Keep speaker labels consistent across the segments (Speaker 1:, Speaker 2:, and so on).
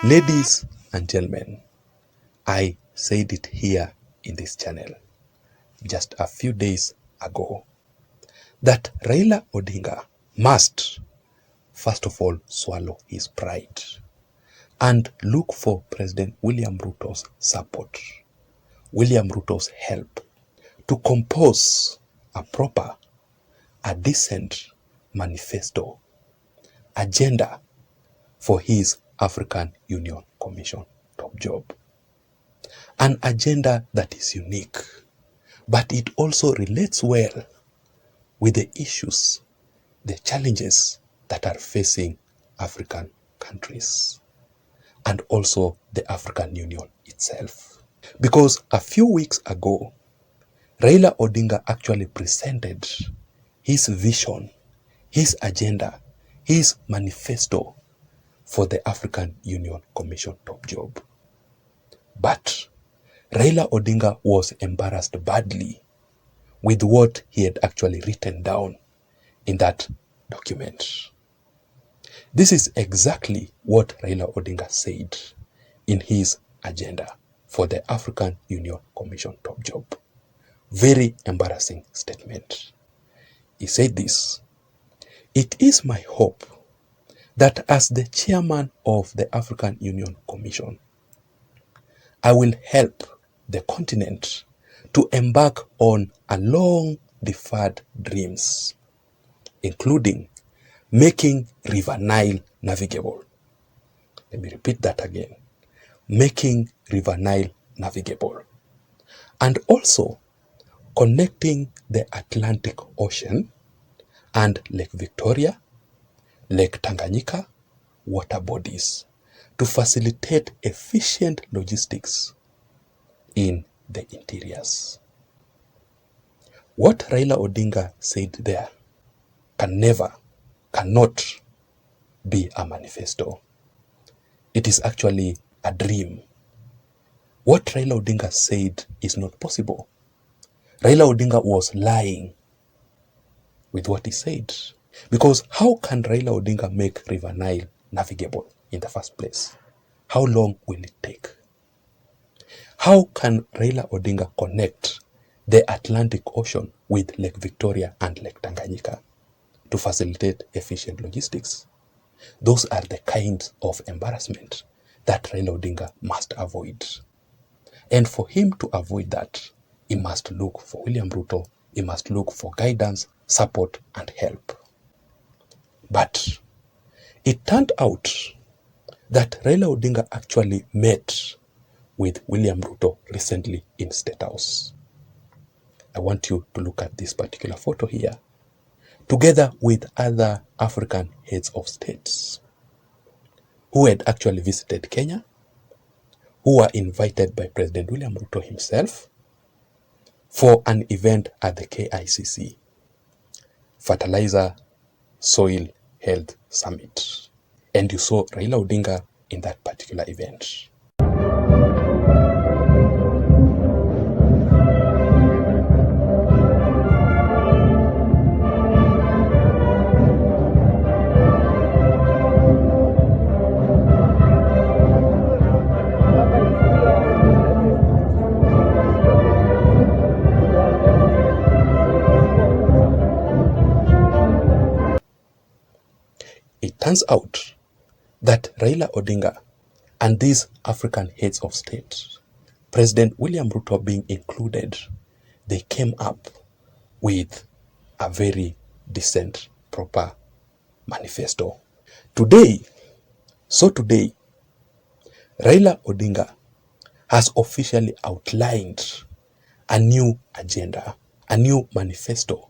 Speaker 1: Ladies and gentlemen, I said it here in this channel just a few days ago that Raila Odinga must, first of all, swallow his pride and look for President William Ruto's support, William Ruto's help to compose a decent manifesto, agenda for his African Union Commission top job. An agenda that is unique, but it also relates well with the issues, the challenges that are facing African countries and also the African Union itself. Because a few weeks ago, Raila Odinga actually presented his vision, his agenda, his manifesto for the African Union Commission top job. But Raila Odinga was embarrassed badly with what he had actually written down in that document. This is exactly what Raila Odinga said in his agenda for the African Union Commission top job. Very embarrassing statement. He said this: "It is my hope that as the chairman of the African Union Commission, I will help the continent to embark on a long-deferred dreams, including making River Nile navigable." Let me repeat that again. Making River Nile navigable. And also connecting the Atlantic Ocean and Lake Victoria, Lake Tanganyika water bodies to facilitate efficient logistics in the interiors. What Raila Odinga said there cannot be a manifesto. It is actually a dream. What Raila Odinga said is not possible. Raila Odinga was lying with what he said. Because how can Raila Odinga make River Nile navigable in the first place? How long will it take? How can Raila Odinga connect the Atlantic Ocean with Lake Victoria and Lake Tanganyika to facilitate efficient logistics? Those are the kinds of embarrassment that Raila Odinga must avoid. And for him to avoid that, he must look for William Ruto. He must look for guidance, support, and help. But it turned out that Raila Odinga actually met with William Ruto recently in State House. I want you to look at this particular photo here, together with other African heads of states who had actually visited Kenya, who were invited by President William Ruto himself for an event at the KICC, Fertilizer Soil Health Summit. And you saw Raila Odinga in that particular event. It turns out that Raila Odinga and these African heads of state, President William Ruto being included, they came up with a very decent, proper manifesto. Today, Raila Odinga has officially outlined a new agenda, a new manifesto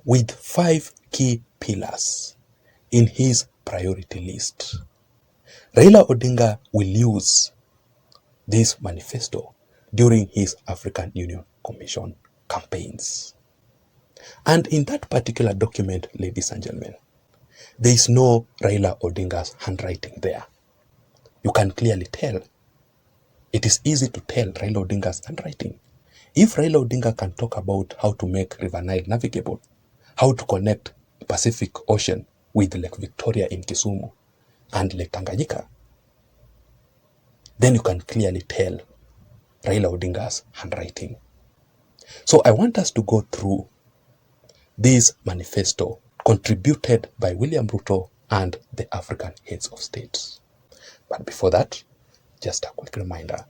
Speaker 1: with 5 key pillars in his priority list. Raila Odinga will use this manifesto during his African Union Commission campaigns. And in that particular document, ladies and gentlemen, there is no Raila Odinga's handwriting there. You can clearly tell. It is easy to tell Raila Odinga's handwriting. If Raila Odinga can talk about how to make River Nile navigable, how to connect Pacific Ocean with Lake Victoria in Kisumu and Lake Tanganyika, then you can clearly tell Raila Odinga's handwriting. So I want us to go through this manifesto contributed by William Ruto and the African heads of states. But before that, just a quick reminder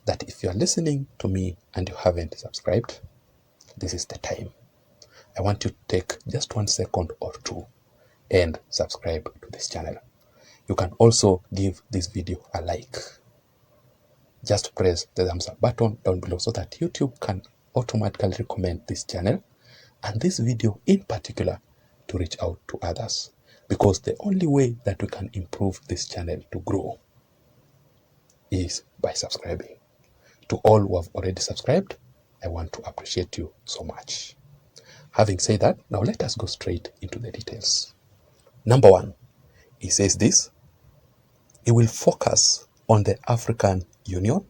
Speaker 1: that if you are listening to me and you haven't subscribed, this is the time. I want you to take just 1 second or two and subscribe to this channel. You can also give this video a like. Just press the thumbs up button down below so that YouTube can automatically recommend this channel and this video in particular to reach out to others, because the only way that we can improve this channel to grow is by subscribing. To all who have already subscribed, I want to appreciate you so much. Having said that, now let us go straight into the details. Number one, he says this: he will focus on the African Union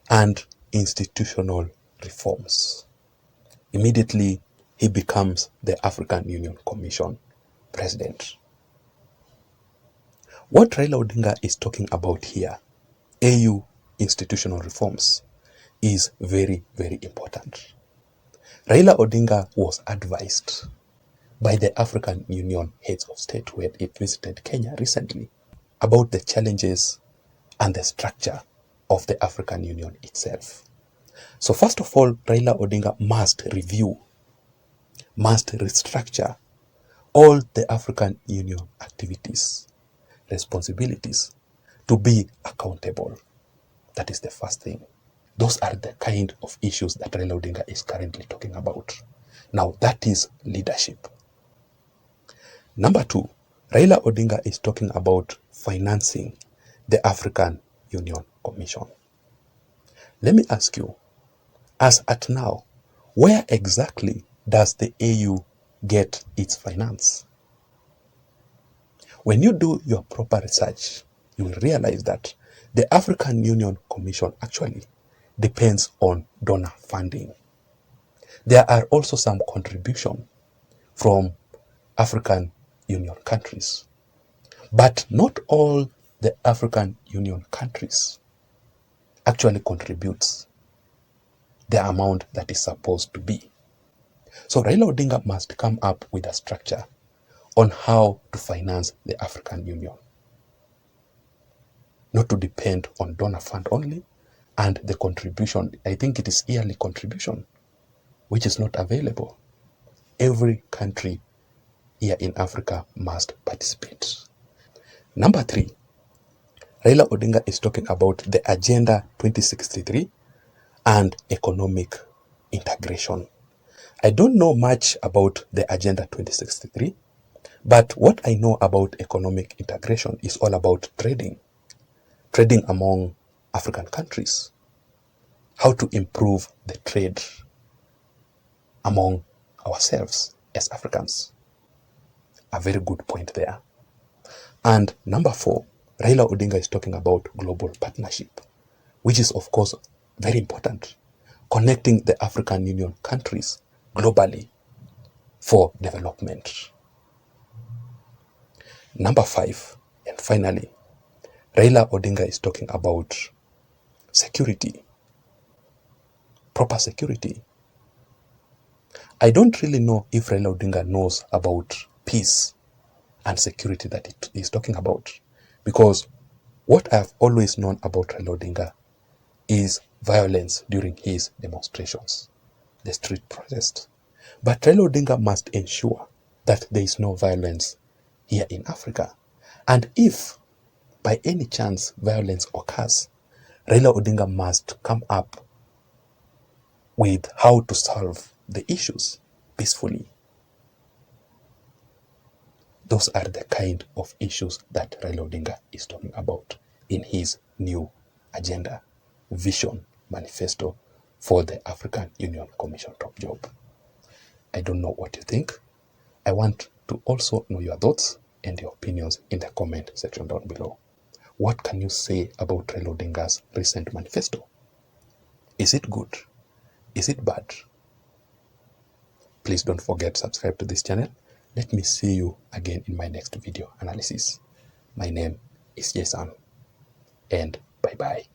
Speaker 1: and institutional reforms. Immediately, he becomes the African Union Commission president. What Raila Odinga is talking about here, AU institutional reforms, is very, very important. Raila Odinga was advised by the African Union heads of state when it visited Kenya recently about the challenges and the structure of the African Union itself. So first of all, Raila Odinga must review, must restructure all the African Union activities, responsibilities to be accountable. That is the first thing. Those are the kind of issues that Raila Odinga is currently talking about. Now that is leadership. Number two, Raila Odinga is talking about financing the African Union Commission. Let me ask you, as at now, where exactly does the AU get its finance? When you do your proper research, you will realize that the African Union Commission actually depends on donor funding. There are also some contribution from African Union countries, but not all the African Union countries actually contributes the amount that is supposed to be. So Raila Odinga must come up with a structure on how to finance the African Union, not to depend on donor fund only and the contribution. I think it is yearly contribution, which is not available. Every country here in Africa must participate. Number three, Raila Odinga is talking about the Agenda 2063 and economic integration. I don't know much about the Agenda 2063, but what I know about economic integration is all about trading among African countries, how to improve the trade among ourselves as Africans. A very good point there. And number four, Raila Odinga is talking about global partnership, which is of course very important, connecting the African Union countries globally for development. Number five, and finally, Raila Odinga is talking about security, proper security. I don't really know if Raila Odinga knows about peace and security that he's talking about, because what I've always known about Raila Odinga is violence during his demonstrations, the street protests. But Raila Odinga must ensure that there is no violence here in Africa. And if by any chance violence occurs, Raila Odinga must come up with how to solve the issues peacefully. Those are the kind of issues that Raila Odinga is talking about in his new agenda, vision, manifesto for the African Union Commission top job. I don't know what you think. I want to also know your thoughts and your opinions in the comment section down below. What can you say about Raila Odinga's recent manifesto? Is it good? Is it bad? Please don't forget to subscribe to this channel Let me see you again in my next video analysis. My name is Jason, and bye-bye.